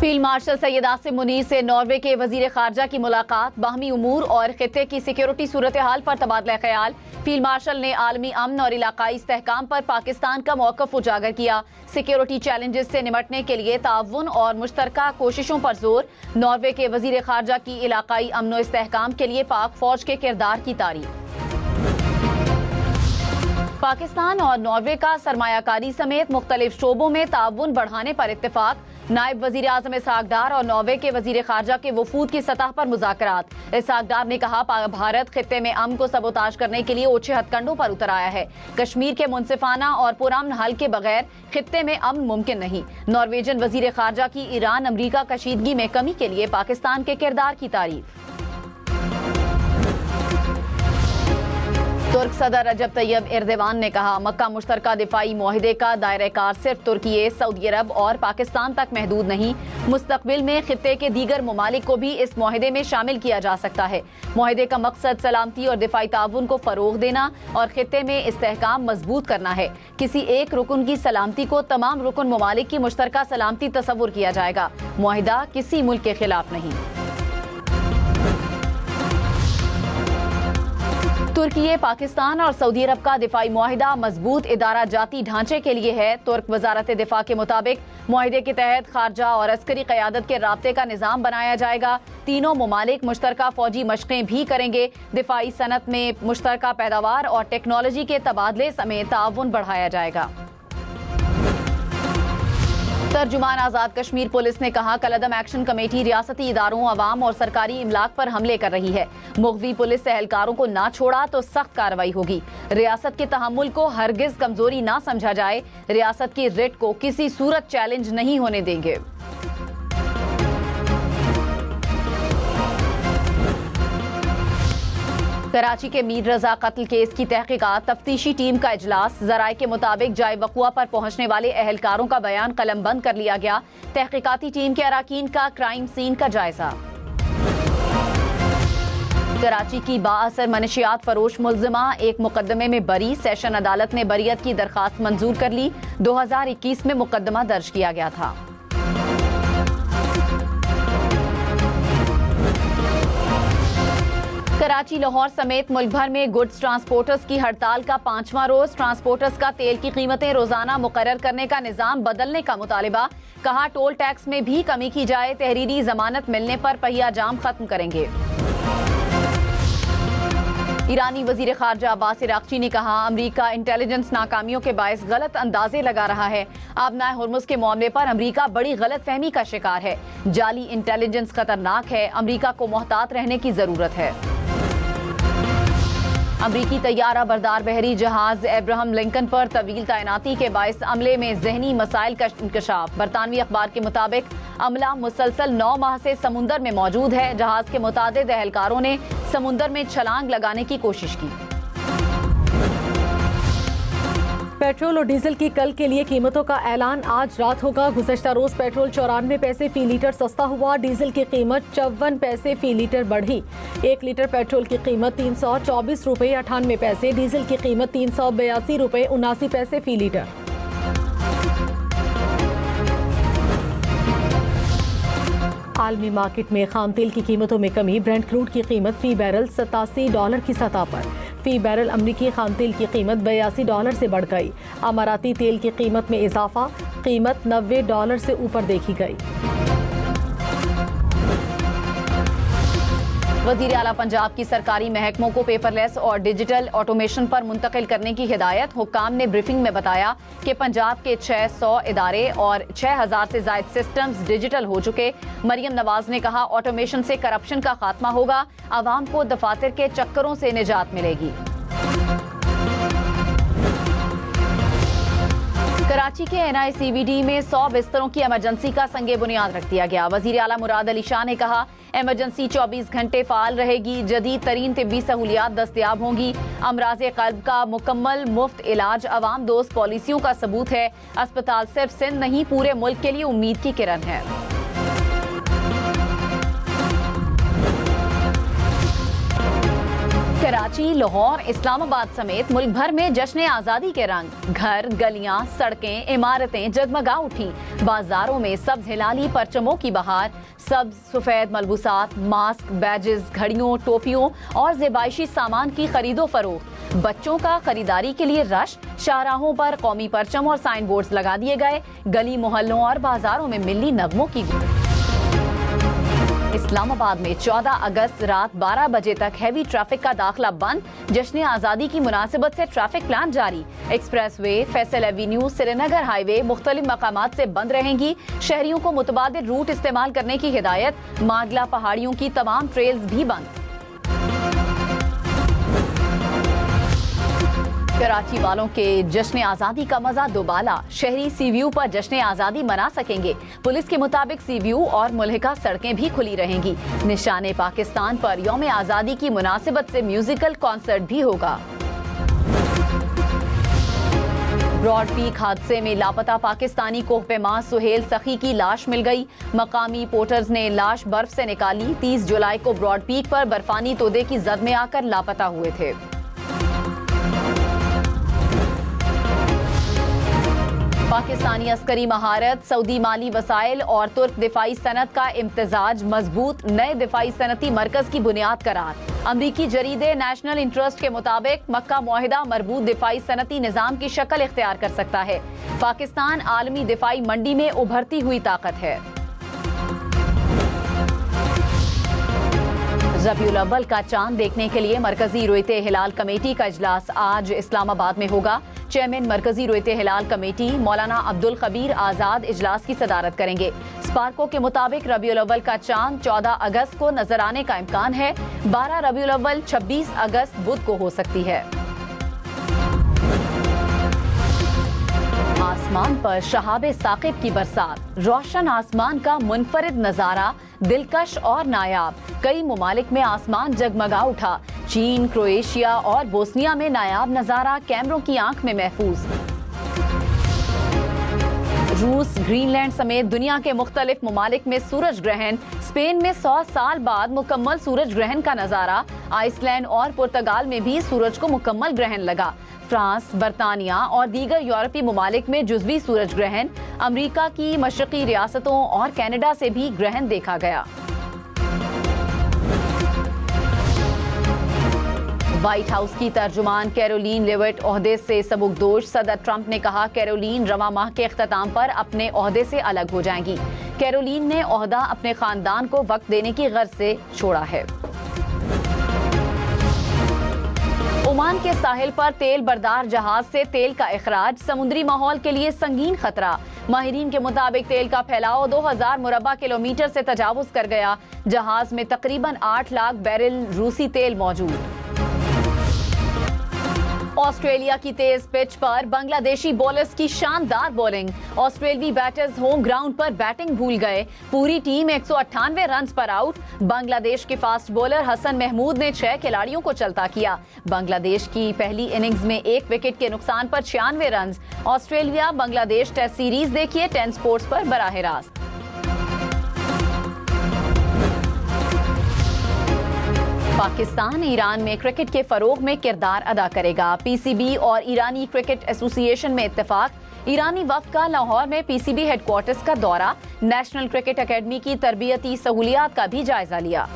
Field marshal Syed Asim Munir से Norway के वजीर खारजा की मुलाकात, बाहमी उमूर और खित्ते की सिक्योरिटी सूरत हाल पर तबादला ख्याल। फील्ड मार्शल ने आलमी अमन और इलाकाई इस्तेहकाम पर पाकिस्तान का मौक़िफ़ उजागर किया। सिक्योरिटी चैलेंजेस से निमटने के लिए ताउन और मुश्तरका कोशिशों पर जोर। नॉर्वे के वजीर खारजा की इलाकाई अमन और इस्तेहकाम के लिए पाक फौज के किरदार की तारीफ। पाकिस्तान और नॉर्वे का सरमायाकारी समेत मुख्तलिफ शोबों में ताउन बढ़ाने पर इत्तेफाक। नायब वजीर आज़म इसहाक डार और नॉर्वे के वजीर खारजा के वफूद की सतह पर मुज़ाकरात। इसहाक डार ने कहा भारत खित्ते में अमन को सबोताज करने के लिए ओछे हथकंडों पर उतर आया है। कश्मीर के मुनसिफाना और पुरअमन हल के बगैर खित्ते में अमन मुमकिन नहीं। नॉर्वेजन वजीर खारजा की ईरान अमरीका कशीदगी में कमी के लिए पाकिस्तान के किरदार की तारीफ। तुर्क सदर रजब तैयब एर्दोगान ने कहा मक्का मुश्तरका दिफाई मुआहिदे का दायरा कार सिर्फ तुर्की, सऊदी अरब और पाकिस्तान तक महदूद नहीं, मुस्तकबिल में खित्ते के दीगर ममालिक को भी इस मुआहिदे में शामिल किया जा सकता है। मुआहिदे का मकसद सलामती और दिफाई ताउन को फरोग देना और खित्ते में इस्तेहकाम मजबूत करना है। किसी एक रुकन की सलामती को तमाम रुकन ममालिक की मुश्तरका सलामती तस्वुर किया जाएगा। मुआहिदा किसी मुल्क के खिलाफ नहीं। तुर्की, पाकिस्तान और सऊदी अरब का दिफाई मुआहिदा मजबूत इदारा जाती ढांचे के लिए है। तुर्क वजारत दिफा के मुताबिक मुआहिदे के तहत खारजा और अस्करी क़यादत के राब्ते का निज़ाम बनाया जाएगा। तीनों ममालिक मुश्तरका फौजी मशक़ें भी करेंगे। दिफाई सनत में मुश्तरका पैदावार और टेक्नोलॉजी के तबादले समेत ताउन बढ़ाया जाएगा। तर्जुमान आज़ाद कश्मीर पुलिस ने कहा कलअदम एक्शन कमेटी रियासती इदारों, अवाम और सरकारी इमलाक पर हमले कर रही है। मुग़वी पुलिस एहलकारों को ना छोड़ा तो सख्त कार्रवाई होगी। रियासत के तहम्मुल को हरगिज कमजोरी ना समझा जाए। रियासत की रिट को किसी सूरत चैलेंज नहीं होने देंगे। कराची के मीर रजा कत्ल केस की तहकीकात, तफ्तीशी टीम का इजलास। ज़राए के मुताबिक जाए वक़ुआ पर पहुंचने वाले एहलकारों का बयान कलमबंद कर लिया गया। तहकीकाती टीम के अराकीन का क्राइम सीन का जायजा। कराची की बाअसर मनशियात फरोश मुल्जिमा एक मुकदमे में बरी। सेशन अदालत ने बरियत की दरखास्त मंजूर कर ली। 2021 में मुकदमा दर्ज किया गया था। कराची, लाहौर समेत मुल्क भर में गुड्स ट्रांसपोर्टर्स की हड़ताल का 5वां रोज। ट्रांसपोर्टर्स का तेल की कीमतें रोजाना मुकर्रर करने का निजाम बदलने का मुतालिबा। कहा टोल टैक्स में भी कमी की जाए। तहरीरी जमानत मिलने पर पहिया जाम खत्म करेंगे। ईरानी वजीर खारजा अब्बास अरागची ने कहा अमरीका इंटेलिजेंस नाकामियों के बायस गलत अंदाजे लगा रहा है। आबनाए हुर्मुज के मामले पर अमरीका बड़ी गलत फहमी का शिकार है। जाली इंटेलिजेंस खतरनाक है। अमरीका को मोहतात रहने की जरूरत है। अमरीकी तैयारा बरदार बहरी जहाज एब्राहम लिंकन पर तवील तैनाती के बायस अमले में जहनी मसाइल का इंकशाफ। बरतानवी अखबार के मुताबिक अमला मुसलसल 9 माह से समुंदर में मौजूद है। जहाज के मुतादिद एहलकारों ने समुंदर में छलांग लगाने की कोशिश की। पेट्रोल और डीजल की कल के लिए कीमतों का ऐलान आज रात होगा। गुज़श्ता रोज पेट्रोल 94 पैसे फी लीटर सस्ता हुआ। डीजल की कीमत 54 पैसे फी लीटर बढ़ी। 1 लीटर पेट्रोल की कीमत 324 रुपये 98 पैसे, डीजल की कीमत 382 रुपये 79 पैसे फी लीटर। आलमी मार्केट में खाम तेल की कीमतों में कमी। ब्रेंट क्रूड की कीमत फी बैरल $87 की सतह पर। फी बैरल अमरीकी खाम तेल की कीमत $82 से बढ़ गई। अमाराती तेल की कीमत में इजाफा, कीमत $90 से ऊपर देखी गई। वज़ीर आला पंजाब की सरकारी महकमों को पेपरलेस और डिजिटल ऑटोमेशन पर मुंतकिल करने की हिदायत। हुक्काम ने ब्रीफिंग में बताया कि पंजाब के 600 इदारे और 6000 से ज़ायद सिस्टम्स डिजिटल हो चुके। मरियम नवाज ने कहा ऑटोमेशन से करप्शन का खात्मा होगा। आवाम को दफातर के चक्करों से निजात मिलेगी। कराची के NICVD में 100 बिस्तरों की इमरजेंसी का संगे बुनियाद रख दिया गया। वज़ीर आला मुराद अली शाह ने कहा इमरजेंसी 24 घंटे फ़ाल रहेगी। जदीद तरीन तिब्बी सहूलियात दस्तयाब होंगी। अमराज़े क़ल्ब का मुकम्मल मुफ्त इलाज अवाम दोस्त पॉलिसियों का सबूत है। अस्पताल सिर्फ सिंध नहीं पूरे मुल्क के लिए उम्मीद की किरण है। कराची, लाहौर, इस्लामाबाद समेत मुल्क भर में जश्न आज़ादी के रंग। घर, गलियां, सड़कें, इमारतें जगमगा उठी। बाजारों में सब्ज हिलाली परचमों की बहार। सब्ज सफ़ेद मलबूसात, मास्क, बैजेस, घड़ियों, टोपियों और ज़ेबाइशी सामान की खरीदो फरोख्त। बच्चों का खरीदारी के लिए रश। शाहराहों पर कौमी परचम और साइन बोर्ड्स लगा दिए गए। गली मोहल्लों और बाजारों में मिली नगमों की गूंज। इस्लामाबाद में 14 अगस्त रात 12 बजे तक हैवी ट्रैफिक का दाखिला बंद। जश्न आज़ादी की मुनासिबत से ट्रैफिक प्लान जारी। Express way, Faisal Avenue, Srinagar highway मुख्तलिफ मकामात से बंद रहेंगी। शहरियों को मुतबादिल रूट इस्तेमाल करने की हिदायत। मागला पहाड़ियों की तमाम ट्रेल्स भी बंद। कराची वालों के जश्न आज़ादी का मजा दोबाला। शहरी सी व्यू पर जश्न आज़ादी मना सकेंगे। पुलिस के मुताबिक सी व्यू और मुल्हिका सड़कें भी खुली रहेंगी। निशाने पाकिस्तान पर यौम आज़ादी की मुनासिबत से म्यूजिकल कॉन्सर्ट भी होगा। ब्रॉड पीक हादसे में लापता पाकिस्तानी कोहपेमा सुहेल सखी की लाश मिल गई। मकामी पोर्टर्स ने लाश बर्फ से निकाली। 30 जुलाई को ब्रॉड पीक पर बर्फानी तोदे की जद में आकर लापता हुए थे। पाकिस्तानी अस्करी महारत, सऊदी माली वसाइल और तुर्क दिफाई सनत का इम्तिजाज मजबूत। नए दिफाई सनती मरकज की बुनियाद करार। अमरीकी जरीदे नेशनल इंटरेस्ट के मुताबिक मक्का मुआहिदा मरबूत दिफाई सनती निज़ाम की शक्ल इख्तियार कर सकता है। पाकिस्तान आलमी दिफाई मंडी में उभरती हुई ताकत है। रबीउल अव्वल का चांद देखने के लिए मरकजी रोयते हिलाल कमेटी का इजलास आज इस्लामाबाद में होगा। चेयरमैन मरकजी रोयते हिलाल कमेटी मौलाना अब्दुल खबीर आज़ाद इजलास की सदारत करेंगे। स्पार्को के मुताबिक रबीउल अव्वल का चांद 14 अगस्त को नजर आने का इम्कान है। 12 रबीउल अव्वल 26 अगस्त बुध को हो सकती है। आसमान पर शहाबे साकिब की बरसात। रोशन आसमान का मुनफरिद नजारा, दिलकश और नायाब। कई मुमालिक में आसमान जगमगा उठा। चीन, क्रोएशिया और बोस्निया में नायाब नजारा कैमरों की आंख में महफूज। रूस, ग्रीनलैंड समेत दुनिया के मुख्तलिफ मुमालिक में सूरज ग्रहण। स्पेन में 100 साल बाद मुकम्मल सूरज ग्रहण का नजारा। आइसलैंड और पुर्तगाल में भी सूरज को मुकम्मल ग्रहण लगा। फ्रांस, बरतानिया और दीगर यूरोपीय मुमालिक में जुज़वी सूरज ग्रहण। अमरीका की मशरकी रियासतों और कनाडा से भी ग्रहण देखा गया। व्हाइट हाउस की तर्जुमान कैरोलीन लेविट ओहदे से सबुकदोश। सदर ट्रंप ने कहा कैरोलीन रवा माह के इख्तिताम पर अपने ओहदे से अलग हो जाएंगी। कैरोलीन ने ओहदा अपने खानदान को वक्त देने की गर्ज से छोड़ा है। ओमान के साहिल पर तेल बरदार जहाज से तेल का इखराज। समुद्री माहौल के लिए संगीन खतरा। माहिरीन के मुताबिक तेल का फैलाव 2000 मुरब्बा किलोमीटर से तजावुज कर गया। जहाज में तकरीबन 8 लाख बैरल रूसी तेल मौजूद। ऑस्ट्रेलिया की तेज पिच पर बांग्लादेशी बॉलर्स की शानदार बॉलिंग। ऑस्ट्रेलियाई बैटर्स होम ग्राउंड पर बैटिंग भूल गए। पूरी टीम 198 रन्स पर आउट। बांग्लादेश के फास्ट बॉलर हसन महमूद ने 6 खिलाड़ियों को चलता किया। बांग्लादेश की पहली इनिंग्स में 1 विकेट के नुकसान पर 96 runs. Australia Bangladesh test series देखिए 10 स्पोर्ट्स पर बराह रास्त। पाकिस्तान ईरान में क्रिकेट के फरोग में किरदार अदा करेगा। पीसीबी और ईरानी क्रिकेट एसोसिएशन में इत्तेफाक। ईरानी वफ्द का लाहौर में पीसीबी हेडक्वार्टर्स का दौरा। नेशनल क्रिकेट एकेडमी की तरबियती सहूलियात का भी जायजा लिया।